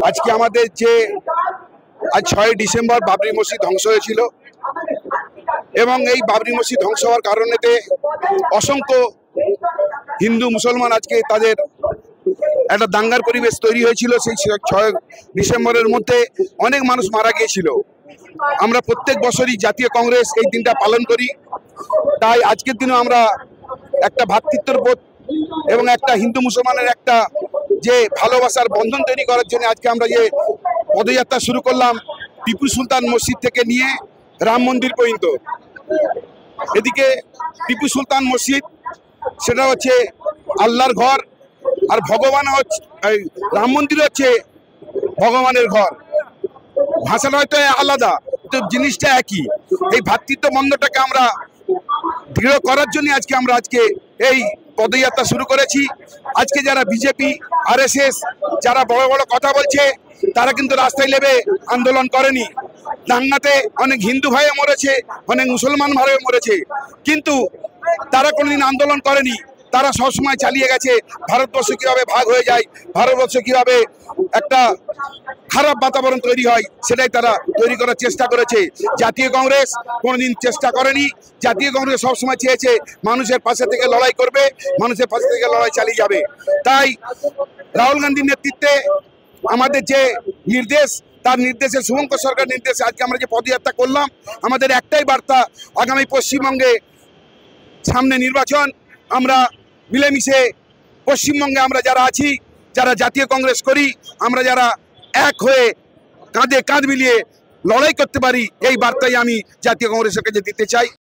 আজকে আমাদের যে আজ 6 ডিসেম্বর বাবরি মসজিদ ধ্বংস হয়েছিল এবং এই বাবরি মসজিদ ধ্বংস হওয়ার কারণেতে অসংখ্য হিন্দু মুসলমান আজকে তাদের একটা দাঙ্গার পরিবেশ তৈরি হয়েছিল। সেই 6 ডিসেম্বরের মধ্যে অনেক মানুষ মারা গিয়েছিল। আমরা প্রত্যেক বছরই জাতীয় কংগ্রেস এই দিনটা পালন করি। তাই আজকের দিনে আমরা একটা ভ্রাতৃত্বর বোধ এবং একটা হিন্দু মুসলমানের একটা যে ভালোবাসার বন্ধন তৈরি করার জন্য আজকে আমরা যে পদযাত্রা শুরু করলাম টিপু সুলতান মসজিদ থেকে নিয়ে রাম মন্দির পর্যন্ত। এদিকে টিপু সুলতান মসজিদ সেটা হচ্ছে আল্লাহর ঘর, আর ভগবান হচ্ছে রাম মন্দির হচ্ছে ভগবানের ঘর। ভাষাটা হয়তো আলাদা, তো জিনিসটা একই। এই ভ্রাতৃত্ব বন্ধনটাকে আমরা দৃঢ় করার জন্য আজকে এই পদযাত্রা শুরু করেছি। আজকে যারা বিজেপি আরএসএস যারা বড় বড় কথা বলছে তারা কিন্তু রাস্তায় নেমে আন্দোলন করেনি। দাঙ্গাতে অনেক হিন্দু ভাইও মরেছে, অনেক মুসলমান ভাইও মরেছে, কিন্তু তারা কোনোদিন আন্দোলন করেনি। তারা সবসময় চালিয়ে গেছে ভারতবর্ষ কিভাবে ভাগ হয়ে যায়, ভারতবর্ষ কিভাবে একটা খারাপ বাতাবরণ তৈরি হয় সেটাই তারা তৈরি করার চেষ্টা করেছে। জাতীয় কংগ্রেস কোনোদিন চেষ্টা করেনি। জাতীয় কংগ্রেস সবসময় চেয়েছে মানুষের পাশে থেকে লড়াই করবে, মানুষের পাশে থেকে লড়াই চালিয়ে যাবে। তাই রাহুল গান্ধীর নেতৃত্বে আমাদের যে নির্দেশ, তার নির্দেশে শুভঙ্কর সরকার নির্দেশে আজকে আমরা যে পদযাত্রা করলাম, আমাদের একটাই বার্তা, আগামী পশ্চিমবঙ্গে সামনে নির্বাচন, আমরা মিলেমিশে পশ্চিমবঙ্গে আমরা যারা আছি, যারা জাতীয় কংগ্রেস করি, আমরা যারা এক হয়ে কাঁধে কাঁধ মিলিয়ে লড়াই করতে পারি, এই বার্তাই আমি জাতীয় কংগ্রেসের কাছে দিতে চাই।